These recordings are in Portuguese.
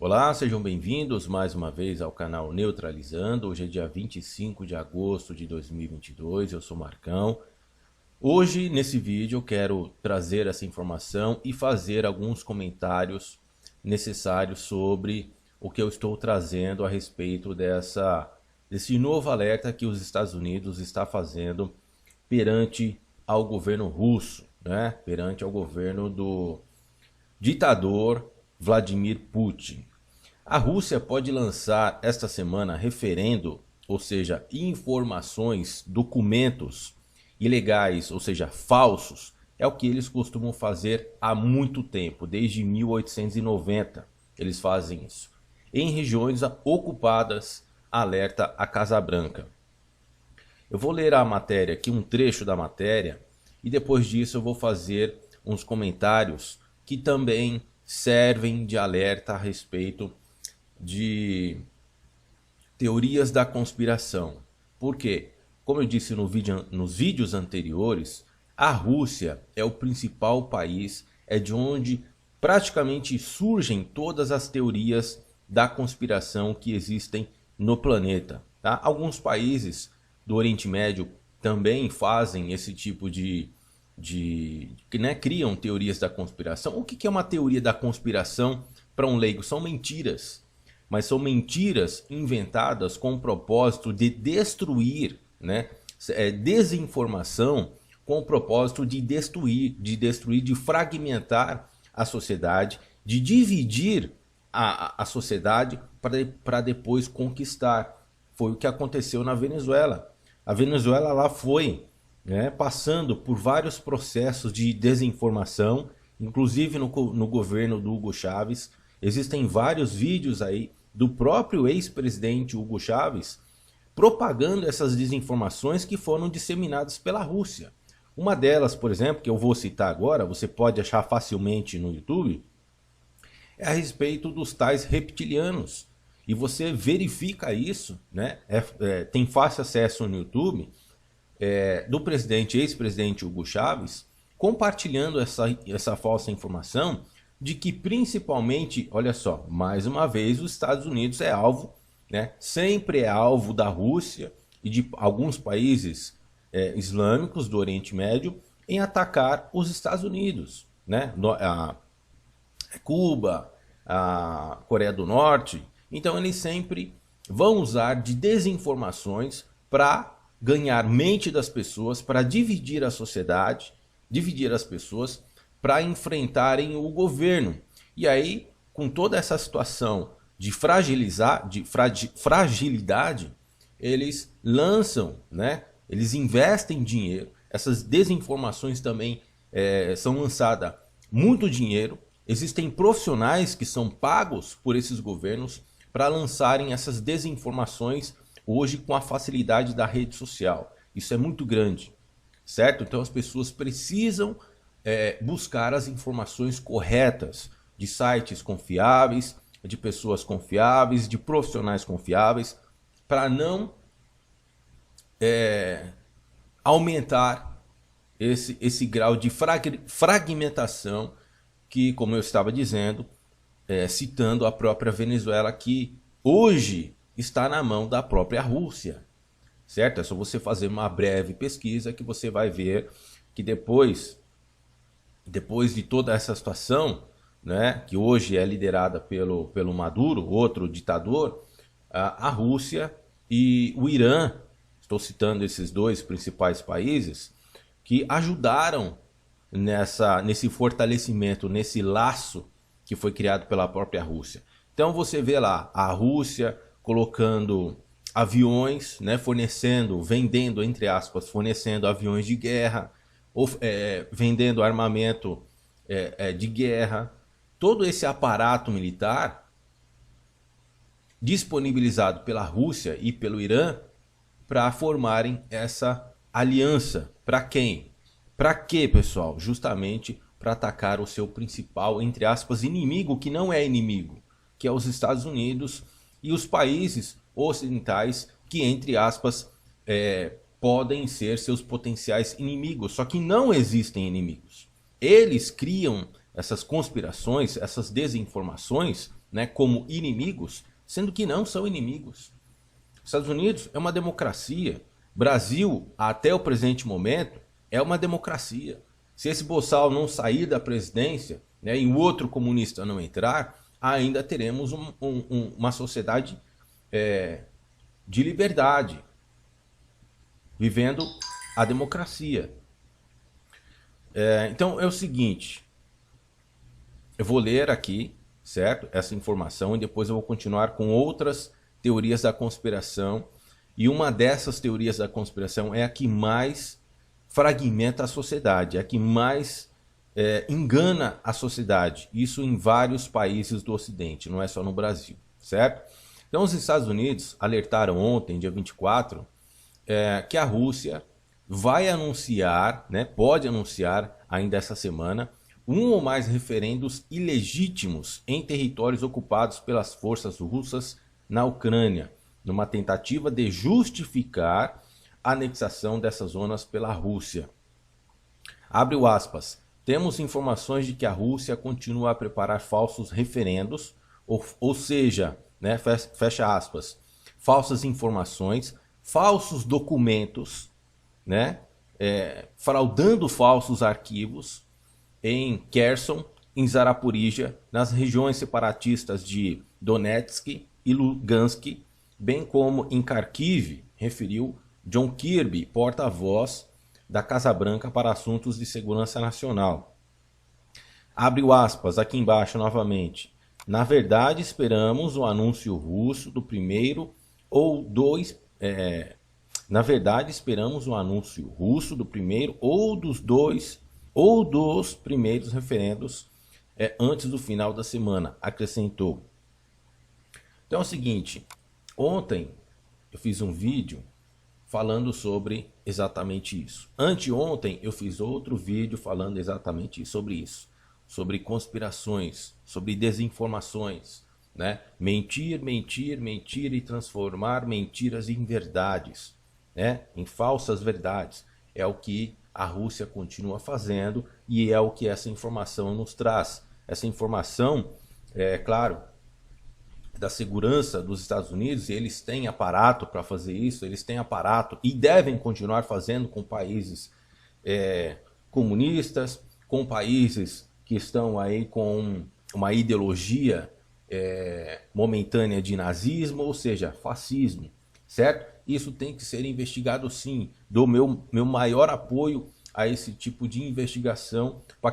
Olá, sejam bem-vindos mais uma vez ao canal Neutralizando. Hoje é dia 25 de agosto de 2022, eu sou Marcão. Hoje, nesse vídeo, eu quero trazer essa informação e fazer alguns comentários necessários sobre o que eu estou trazendo a respeito desse novo alerta que os Estados Unidos está fazendo perante ao governo russo, né? Perante ao governo do ditador Vladimir Putin. A Rússia pode lançar esta semana referendo, ou seja, informações, documentos ilegais, ou seja, falsos. É o que eles costumam fazer há muito tempo, desde 1890. Eles fazem isso. Em regiões ocupadas, alerta a Casa Branca. Eu vou ler a matéria aqui, um trecho da matéria, e depois disso eu vou fazer uns comentários que também servem de alerta a respeito de teorias da conspiração. Por quê? Como eu disse nos vídeos anteriores, a Rússia é o principal país, é de onde praticamente surgem todas as teorias da conspiração que existem no planeta. Tá? Alguns países do Oriente Médio também fazem esse tipo criam teorias da conspiração. O que é uma teoria da conspiração para um leigo? São mentiras. Mas são mentiras inventadas com o propósito de destruir, né? Desinformação com o propósito de destruir, de fragmentar a sociedade, de dividir a sociedade para depois conquistar. Foi o que aconteceu na Venezuela. A Venezuela lá foi, né, passando por vários processos de desinformação, inclusive no governo do Hugo Chávez. Existem vários vídeos aí do próprio ex-presidente Hugo Chávez propagando essas desinformações que foram disseminadas pela Rússia. Uma delas, por exemplo, que eu vou citar agora, você pode achar facilmente no YouTube, é a respeito dos tais reptilianos. E você verifica isso, né? Tem fácil acesso no YouTube, do ex-presidente Hugo Chávez, compartilhando essa falsa informação de que principalmente, olha só, mais uma vez os Estados Unidos é alvo, né? Sempre é alvo da Rússia e de alguns países islâmicos do Oriente Médio em atacar os Estados Unidos, né? Cuba, a Coreia do Norte. Então eles sempre vão usar de desinformações para ganhar mente das pessoas, para dividir a sociedade, dividir as pessoas, para enfrentarem o governo. E aí, com toda essa situação de fragilidade, eles lançam, né? Eles investem dinheiro. Essas desinformações também são lançadas muito dinheiro. Existem profissionais que são pagos por esses governos para lançarem essas desinformações hoje com a facilidade da rede social. Isso é muito grande, certo? Então as pessoas precisam buscar as informações corretas de sites confiáveis, de pessoas confiáveis, de profissionais confiáveis, para não aumentar esse grau de fragmentação que, como eu estava dizendo, citando a própria Venezuela, que hoje está na mão da própria Rússia, certo? É só você fazer uma breve pesquisa que você vai ver que depois de toda essa situação, né, que hoje é liderada pelo Maduro, outro ditador, a Rússia e o Irã, estou citando esses dois principais países, que ajudaram nesse fortalecimento, nesse laço que foi criado pela própria Rússia. Então você vê lá a Rússia colocando aviões, né, vendendo, entre aspas, fornecendo aviões de guerra, vendendo armamento de guerra, todo esse aparato militar disponibilizado pela Rússia e pelo Irã para formarem essa aliança. Para quem? Para quê, pessoal? Justamente para atacar o seu principal, entre aspas, inimigo, que não é inimigo, que é os Estados Unidos e os países ocidentais que, entre aspas, podem ser seus potenciais inimigos. Só que não existem inimigos. Eles criam essas conspirações, essas desinformações, né, como inimigos, sendo que não são inimigos. Estados Unidos é uma democracia. Brasil, até o presente momento, é uma democracia. Se esse boçal não sair da presidência, né, e o outro comunista não entrar, ainda teremos uma sociedade de liberdade, vivendo a democracia. Então é o seguinte, eu vou ler aqui, certo, essa informação, e depois eu vou continuar com outras teorias da conspiração, e uma dessas teorias da conspiração é a que mais fragmenta a sociedade, é a que mais engana a sociedade, isso em vários países do Ocidente, não é só no Brasil, certo? Então os Estados Unidos alertaram ontem, dia 24, que a Rússia vai anunciar, né, pode anunciar ainda essa semana, um ou mais referendos ilegítimos em territórios ocupados pelas forças russas na Ucrânia, numa tentativa de justificar a anexação dessas zonas pela Rússia. Abre o aspas. Temos informações de que a Rússia continua a preparar falsos referendos, ou seja, né, fecha aspas, falsas informações, falsos documentos, né, fraudando falsos arquivos em Kherson, em Zaporizhia, nas regiões separatistas de Donetsk e Lugansk, bem como em Kharkiv, referiu John Kirby, porta-voz da Casa Branca para Assuntos de Segurança Nacional. Abre o aspas aqui embaixo novamente. Na verdade, esperamos o anúncio russo do primeiro ou dois... Na verdade, esperamos o anúncio russo do primeiro ou dos dois ou dos primeiros referendos antes do final da semana, acrescentou. Então é o seguinte, ontem eu fiz um vídeo falando sobre exatamente isso. Anteontem eu fiz outro vídeo falando exatamente sobre isso. Sobre conspirações, sobre desinformações, né? Mentir, mentir, mentir e transformar mentiras em verdades, né? Em falsas verdades. É o que a Rússia continua fazendo e é o que essa informação nos traz. Essa informação, claro, da segurança dos Estados Unidos, e eles têm aparato para fazer isso, eles têm aparato e devem continuar fazendo com países comunistas, com países que estão aí com uma ideologia momentânea de nazismo, ou seja, fascismo, certo? Isso tem que ser investigado sim, dou meu maior apoio a esse tipo de investigação para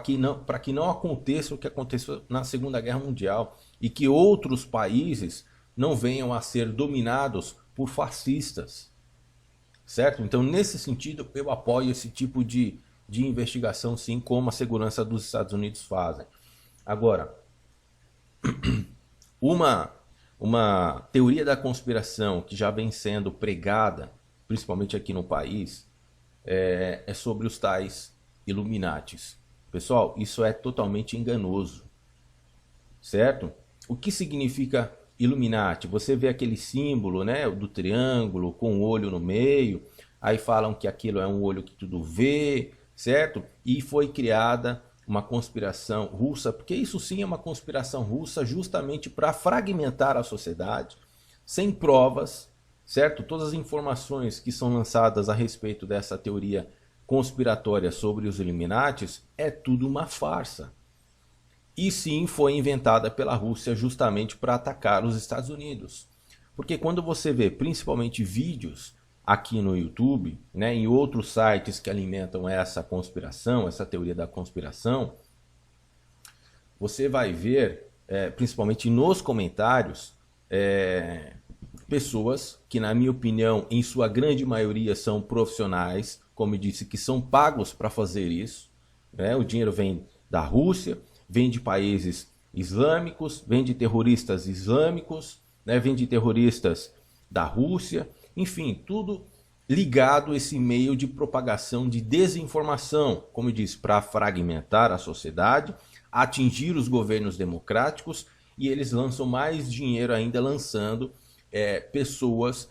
que não aconteça o que aconteceu na Segunda Guerra Mundial e que outros países não venham a ser dominados por fascistas, certo? Então, nesse sentido, eu apoio esse tipo de investigação, sim, como a segurança dos Estados Unidos fazem. Agora, uma teoria da conspiração que já vem sendo pregada, principalmente aqui no país, é sobre os tais Illuminatis. Pessoal, isso é totalmente enganoso, certo? O que significa Illuminati? Você vê aquele símbolo, né, do triângulo com o olho no meio, aí falam que aquilo é um olho que tudo vê, certo? E foi criada uma conspiração russa, porque isso sim é uma conspiração russa justamente para fragmentar a sociedade, sem provas, certo? Todas as informações que são lançadas a respeito dessa teoria conspiratória sobre os Illuminatis é tudo uma farsa. E sim foi inventada pela Rússia justamente para atacar os Estados Unidos. Porque quando você vê principalmente vídeos aqui no YouTube, né, em outros sites que alimentam essa conspiração, essa teoria da conspiração, você vai ver, principalmente nos comentários, pessoas que, na minha opinião, em sua grande maioria são profissionais, como eu disse, que são pagos para fazer isso, né? O dinheiro vem da Rússia, vem de países islâmicos, vem de terroristas islâmicos, né? Vem de terroristas da Rússia, enfim, tudo ligado a esse meio de propagação de desinformação, como eu disse, para fragmentar a sociedade, atingir os governos democráticos, e eles lançam mais dinheiro ainda lançando pessoas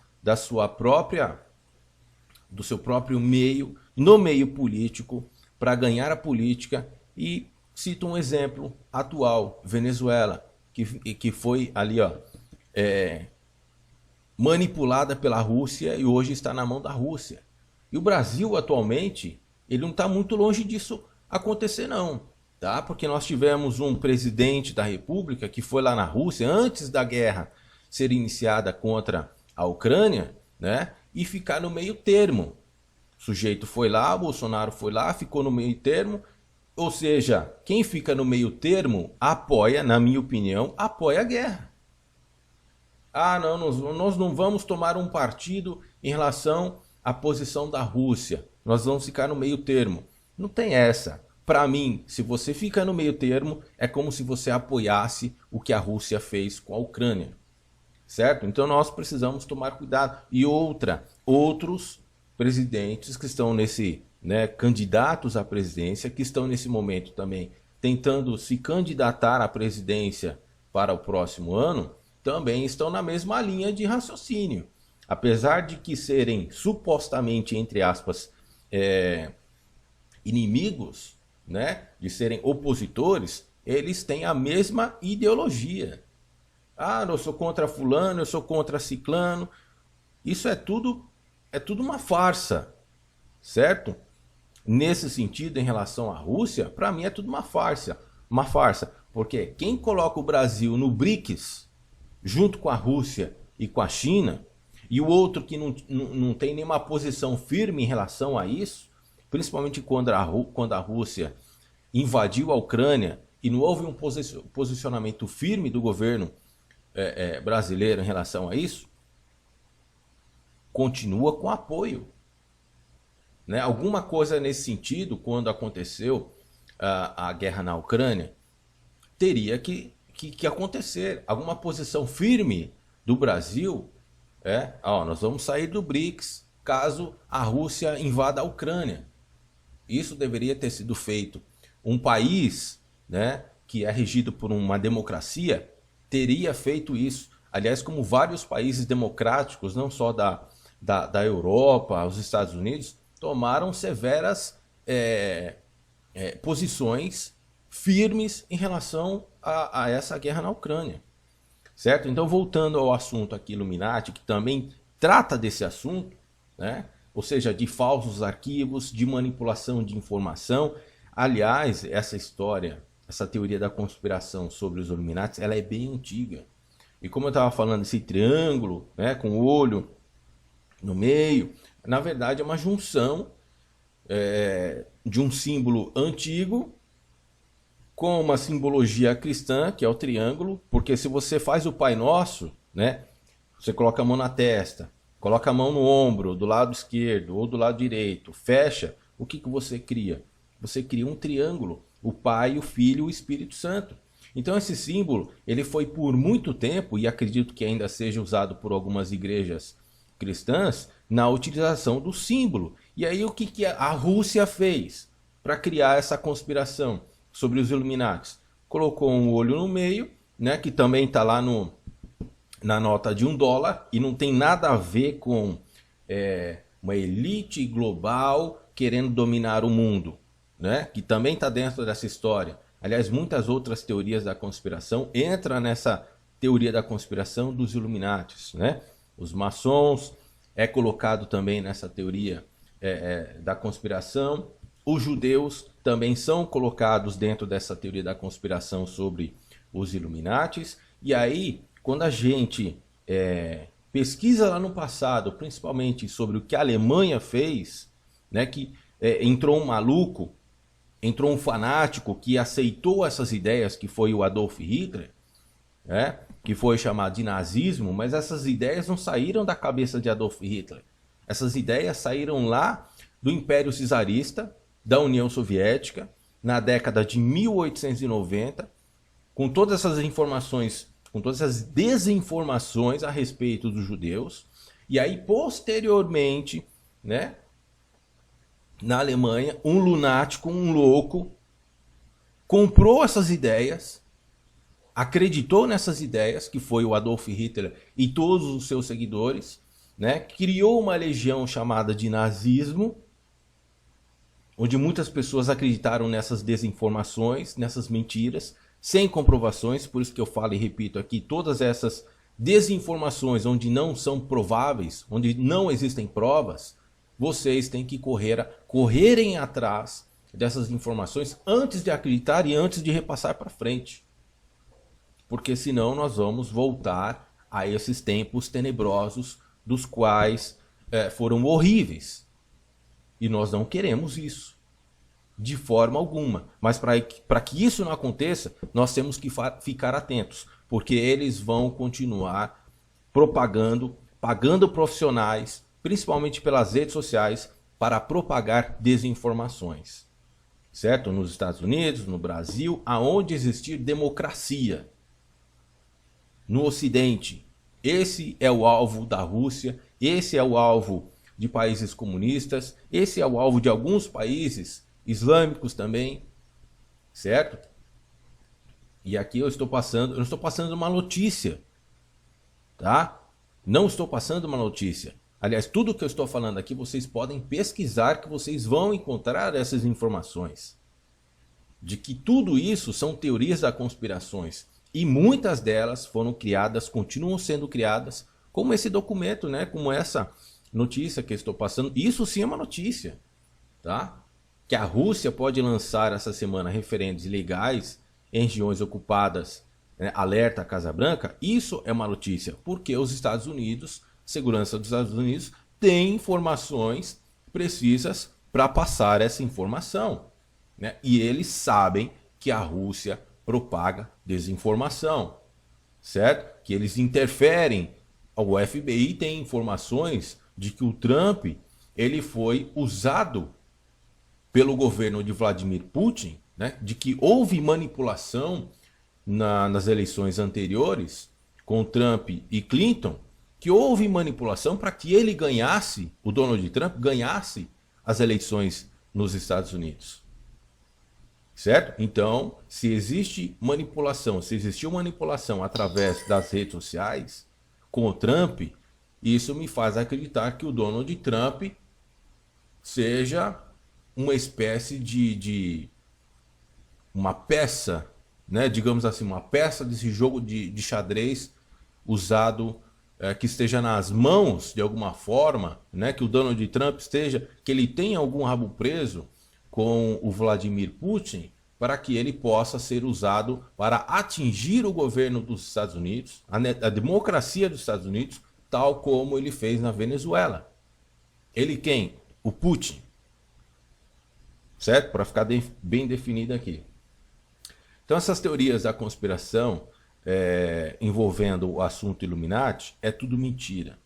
do seu próprio meio, no meio político, para ganhar a política. E cito um exemplo atual, Venezuela. que foi ali, ó, manipulada pela Rússia e hoje está na mão da Rússia. E o Brasil atualmente, ele não está muito longe disso acontecer não, tá? Porque nós tivemos um presidente da República que foi lá na Rússia antes da guerra ser iniciada contra a Ucrânia, né? E ficar no meio termo. O sujeito foi lá, o Bolsonaro foi lá, ficou no meio termo. Ou seja, quem fica no meio termo apoia, na minha opinião, apoia a guerra. Ah, não, nós não vamos tomar um partido em relação à posição da Rússia. Nós vamos ficar no meio termo. Não tem essa. Para mim, se você fica no meio termo, é como se você apoiasse o que a Rússia fez com a Ucrânia. Certo? Então nós precisamos tomar cuidado. E outros presidentes que estão nesse, né, candidatos à presidência, que estão nesse momento também tentando se candidatar à presidência para o próximo ano, também estão na mesma linha de raciocínio. Apesar de que serem supostamente, entre aspas, inimigos, né, de serem opositores, eles têm a mesma ideologia. Ah, eu sou contra fulano, eu sou contra ciclano. Isso é tudo uma farsa, certo? Nesse sentido, em relação à Rússia, para mim é tudo uma farsa. Uma farsa, porque quem coloca o Brasil no BRICS, junto com a Rússia e com a China, e o outro que não tem nenhuma posição firme em relação a isso, principalmente quando a Rússia invadiu a Ucrânia e não houve um posicionamento firme do governo brasileiro em relação a isso, continua com apoio. Né? Alguma coisa nesse sentido, quando aconteceu a guerra na Ucrânia, teria que acontecer. Alguma posição firme do Brasil, nós vamos sair do BRICS caso a Rússia invada a Ucrânia. Isso deveria ter sido feito. Um país, né, que é regido por uma democracia teria feito isso. Aliás, como vários países democráticos, não só da Europa, os Estados Unidos, tomaram severas posições firmes em relação a essa guerra na Ucrânia. Certo? Então, voltando ao assunto aqui, Illuminati, que também trata desse assunto, né? Ou seja, de falsos arquivos, de manipulação de informação. Aliás, essa história, essa teoria da conspiração sobre os Illuminati, ela é bem antiga. E como eu estava falando, esse triângulo, né, com o olho no meio, na verdade é uma junção de um símbolo antigo com uma simbologia cristã, que é o triângulo, porque se você faz o Pai Nosso, né, você coloca a mão na testa, coloca a mão no ombro, do lado esquerdo ou do lado direito, fecha, o que você cria? Você cria um triângulo, o Pai, o Filho e o Espírito Santo. Então esse símbolo, ele foi por muito tempo, e acredito que ainda seja usado por algumas igrejas cristãs, na utilização do símbolo. E aí o que a Rússia fez para criar essa conspiração sobre os Illuminati? Colocou um olho no meio, né, que também está lá na nota de $1, e não tem nada a ver com uma elite global querendo dominar o mundo, né, que também está dentro dessa história. Aliás, muitas outras teorias da conspiração entram nessa teoria da conspiração dos Illuminati, né? Os maçons é colocado também nessa teoria da conspiração. Os judeus também são colocados dentro dessa teoria da conspiração sobre os Illuminati. E aí, quando a gente pesquisa lá no passado, principalmente sobre o que a Alemanha fez, né, que entrou um maluco, entrou um fanático que aceitou essas ideias, que foi o Adolf Hitler, né, que foi chamado de nazismo, mas essas ideias não saíram da cabeça de Adolf Hitler. Essas ideias saíram lá do Império Czarista, da União Soviética, na década de 1890, com todas essas informações, com todas essas desinformações a respeito dos judeus. E aí, posteriormente, né, na Alemanha, um lunático, um louco, comprou essas ideias, acreditou nessas ideias, que foi o Adolf Hitler e todos os seus seguidores, né? Criou uma legião chamada de nazismo, onde muitas pessoas acreditaram nessas desinformações, nessas mentiras, sem comprovações, por isso que eu falo e repito aqui, todas essas desinformações onde não são prováveis, onde não existem provas, vocês têm que correrem atrás dessas informações antes de acreditar e antes de repassar para frente. Porque senão nós vamos voltar a esses tempos tenebrosos dos quais foram horríveis. E nós não queremos isso, de forma alguma. Mas para que isso não aconteça, nós temos que ficar atentos, porque eles vão continuar propagando, pagando profissionais, principalmente pelas redes sociais, para propagar desinformações. Certo? Nos Estados Unidos, no Brasil, aonde existir democracia. No Ocidente, esse é o alvo da Rússia, esse é o alvo de países comunistas, esse é o alvo de alguns países islâmicos também, certo? E aqui eu não estou passando uma notícia, tá? Não estou passando uma notícia. Aliás, tudo que eu estou falando aqui, vocês podem pesquisar que vocês vão encontrar essas informações. De que tudo isso são teorias da conspirações. E muitas delas foram criadas, continuam sendo criadas, como esse documento, né? Como essa notícia que eu estou passando. Isso sim é uma notícia, tá? Que a Rússia pode lançar essa semana referendos ilegais em regiões ocupadas, né? Alerta à Casa Branca. Isso é uma notícia, porque os Estados Unidos, segurança dos Estados Unidos, tem informações precisas para passar essa informação, né? E eles sabem que a Rússia propaga desinformação, certo? Que eles interferem. O FBI tem informações de que o Trump ele foi usado pelo governo de Vladimir Putin, né? De que houve manipulação nas eleições anteriores com Trump e Clinton, que houve manipulação para que ele ganhasse, o Donald Trump ganhasse as eleições nos Estados Unidos. Certo? Então, se existe manipulação, se existiu manipulação através das redes sociais com o Trump, isso me faz acreditar que o Donald Trump seja uma espécie de uma peça, né? Digamos assim, uma peça desse jogo de xadrez usado, que esteja nas mãos de alguma forma, né? Que o Donald Trump que ele tenha algum rabo preso com o Vladimir Putin, para que ele possa ser usado para atingir o governo dos Estados Unidos, a democracia dos Estados Unidos, tal como ele fez na Venezuela. Ele quem? O Putin. Certo? Para ficar bem definido aqui. Então essas teorias da conspiração envolvendo o assunto Illuminati é tudo mentira.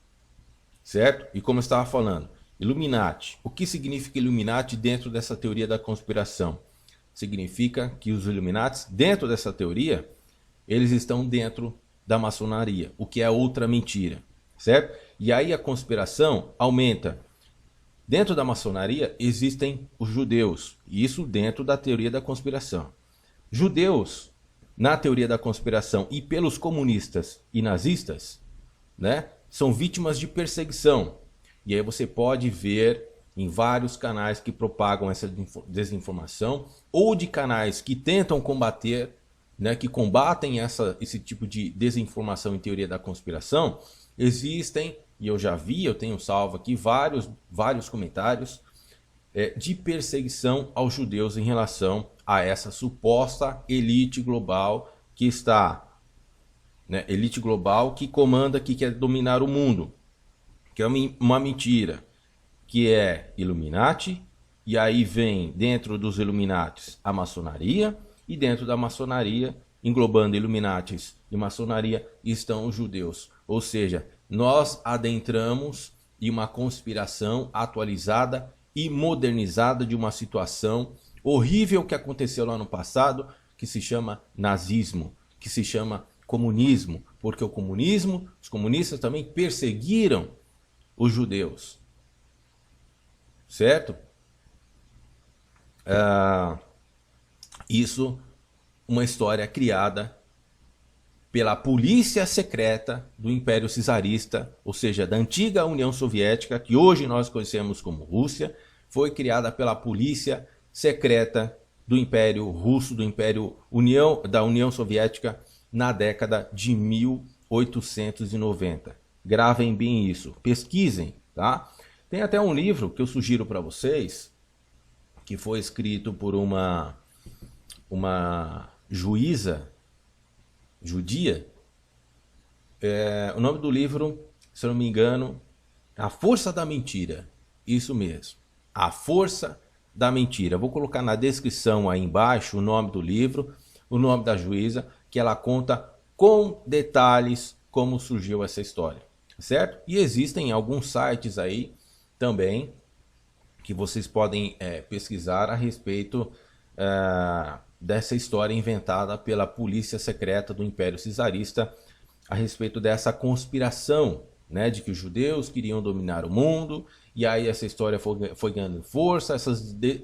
Certo? E como eu estava falando, Illuminati. O que significa Illuminati dentro dessa teoria da conspiração? Significa que os Illuminati, dentro dessa teoria, eles estão dentro da maçonaria, o que é outra mentira, certo? E aí a conspiração aumenta. Dentro da maçonaria existem os judeus, isso dentro da teoria da conspiração. Judeus, na teoria da conspiração e pelos comunistas e nazistas, né, são vítimas de perseguição. E aí você pode ver em vários canais que propagam essa desinformação ou de canais que tentam combater, né, que combatem esse tipo de desinformação em teoria da conspiração. Existem, e eu já vi, eu tenho salvo aqui vários comentários de perseguição aos judeus em relação a essa suposta elite global que está, né, elite global que comanda, que quer dominar o mundo, que é uma mentira, que é Illuminati, e aí vem dentro dos Illuminatis a maçonaria, e dentro da maçonaria, englobando Illuminatis e maçonaria, estão os judeus. Ou seja, nós adentramos em uma conspiração atualizada e modernizada de uma situação horrível que aconteceu lá no passado, que se chama nazismo, que se chama comunismo, porque os comunistas também perseguiram os judeus. Certo? Isso, uma história criada pela polícia secreta do Império Czarista, ou seja, da antiga União Soviética, que hoje nós conhecemos como Rússia, foi criada pela polícia secreta do Império Russo, da União Soviética na década de 1890. Gravem bem isso, pesquisem, tá? Tem até um livro que eu sugiro para vocês, que foi escrito por uma juíza judia. O nome do livro, se eu não me engano, A Força da Mentira. Isso mesmo, A Força da Mentira. Vou colocar na descrição aí embaixo o nome do livro, o nome da juíza, que ela conta com detalhes como surgiu essa história, certo? E existem alguns sites aí também que vocês podem pesquisar a respeito dessa história inventada pela polícia secreta do Império Czarista a respeito dessa conspiração, né, de que os judeus queriam dominar o mundo, e aí essa história foi ganhando força,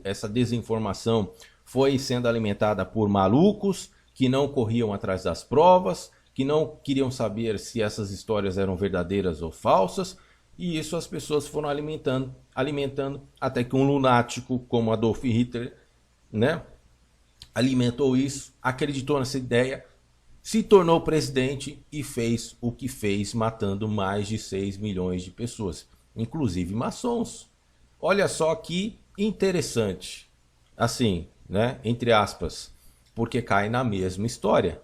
essa desinformação foi sendo alimentada por malucos que não corriam atrás das provas, que não queriam saber se essas histórias eram verdadeiras ou falsas, e isso as pessoas foram alimentando até que um lunático como Adolf Hitler, né, alimentou isso, acreditou nessa ideia, se tornou presidente e fez o que fez, matando mais de 6 milhões de pessoas, inclusive maçons. Olha só que interessante, assim, né, entre aspas, porque cai na mesma história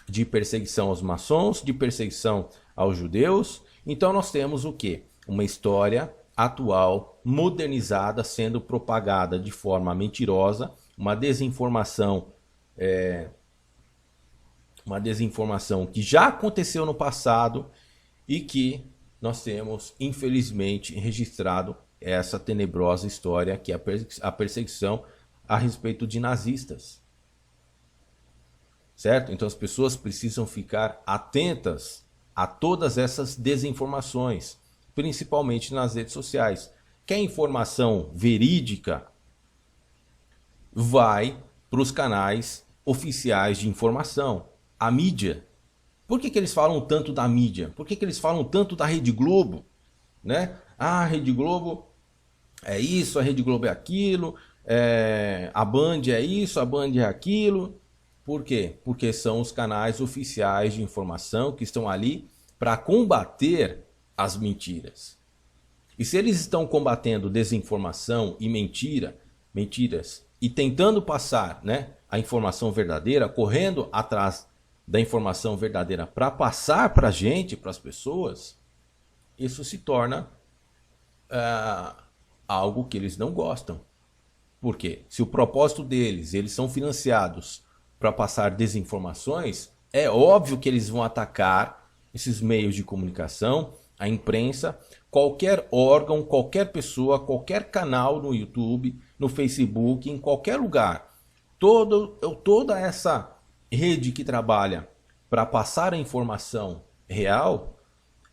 de perseguição aos maçons, de perseguição aos judeus. Então nós temos o quê? Uma história atual, modernizada, sendo propagada de forma mentirosa, uma desinformação que já aconteceu no passado e que nós temos, infelizmente, registrado essa tenebrosa história que é a perseguição a respeito de nazistas. Certo? Então as pessoas precisam ficar atentas a todas essas desinformações, principalmente nas redes sociais. Quer informação verídica? Vai para os canais oficiais de informação, a mídia. Por que eles falam tanto da mídia? Por que eles falam tanto da Rede Globo? Né? Ah, a Rede Globo é isso, a Rede Globo é aquilo, a Band é isso, a Band é aquilo. Por quê? Porque são os canais oficiais de informação que estão ali para combater as mentiras. E se eles estão combatendo desinformação e mentiras, e tentando passar, né, a informação verdadeira, correndo atrás da informação verdadeira para passar para a gente, para as pessoas, isso se torna algo que eles não gostam. Por quê? Se o propósito deles, eles são financiados para passar desinformações, é óbvio que eles vão atacar esses meios de comunicação, a imprensa, qualquer órgão, qualquer pessoa, qualquer canal no YouTube, no Facebook, em qualquer lugar. Toda essa rede que trabalha para passar a informação real,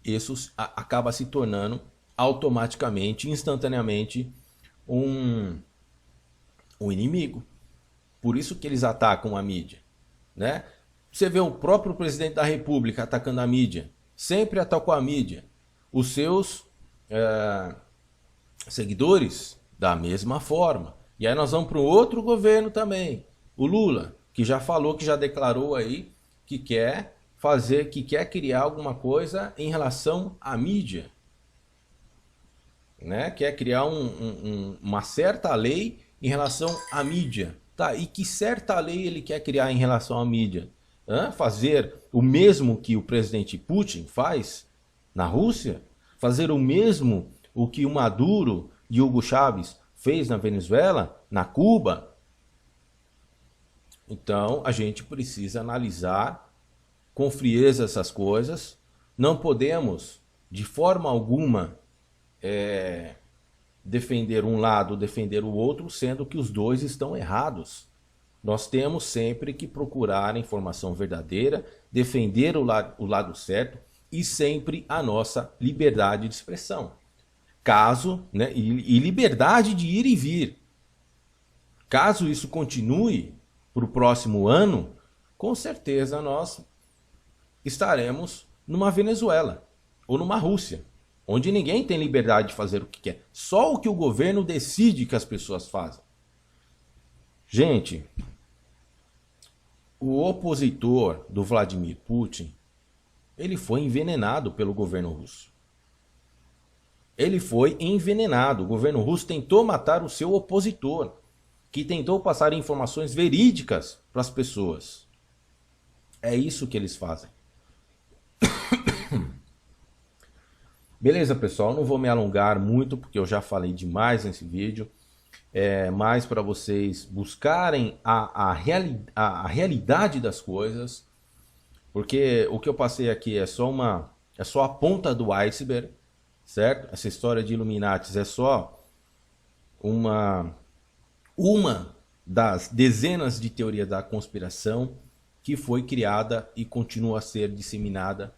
isso acaba se tornando automaticamente, instantaneamente, um inimigo. Por isso que eles atacam a mídia, né? Você vê o próprio presidente da República atacando a mídia, sempre atacou a mídia. Os seus seguidores, da mesma forma. E aí nós vamos para o outro governo também, o Lula, que já falou, que já declarou aí que quer criar alguma coisa em relação à mídia, né? Quer criar uma certa lei em relação à mídia. Tá, e que certa lei ele quer criar em relação à mídia? Fazer o mesmo que o presidente Putin faz na Rússia? Fazer o mesmo o que o Maduro e Hugo Chávez fez na Venezuela, na Cuba? Então a gente precisa analisar com frieza essas coisas. Não podemos de forma alguma defender um lado, defender o outro, sendo que os dois estão errados. Nós temos sempre que procurar a informação verdadeira, defender o lado certo e sempre a nossa liberdade de expressão. Né, e liberdade de ir e vir. Caso isso continue para o próximo ano, com certeza nós estaremos numa Venezuela ou numa Rússia, onde ninguém tem liberdade de fazer o que quer. Só o que o governo decide que as pessoas fazem. Gente, o opositor do Vladimir Putin, ele foi envenenado pelo governo russo. Ele foi envenenado. O governo russo tentou matar o seu opositor, que tentou passar informações verídicas para as pessoas. É isso que eles fazem. Beleza, pessoal? Não vou me alongar muito, porque eu já falei demais nesse vídeo. É mais para vocês buscarem a realidade das coisas, porque o que eu passei aqui é só a ponta do iceberg, certo? Essa história de Illuminatis é só uma das dezenas de teorias da conspiração que foi criada e continua a ser disseminada,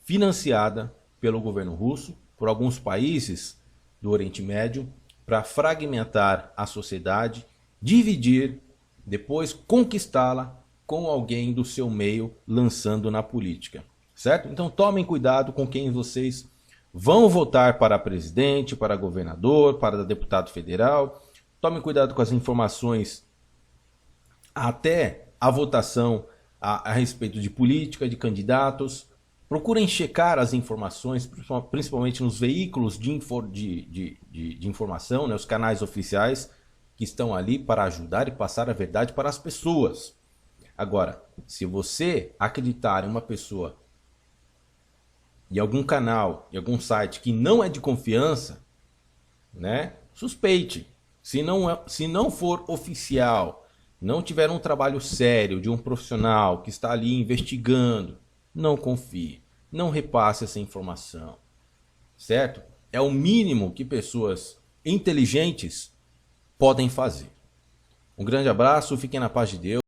financiada pelo governo russo, por alguns países do Oriente Médio, para fragmentar a sociedade, dividir, depois conquistá-la com alguém do seu meio lançando na política, certo? Então tomem cuidado com quem vocês vão votar para presidente, para governador, para deputado federal. Tomem cuidado com as informações até a votação a respeito de política, de candidatos. Procurem checar as informações, principalmente nos veículos de informação, né, os canais oficiais que estão ali para ajudar e passar a verdade para as pessoas. Agora, se você acreditar em uma pessoa, em algum canal, em algum site que não é de confiança, né, suspeite. Se não for oficial, não tiver um trabalho sério de um profissional que está ali investigando, não confie, não repasse essa informação, certo? É o mínimo que pessoas inteligentes podem fazer. Um grande abraço, fiquem na paz de Deus.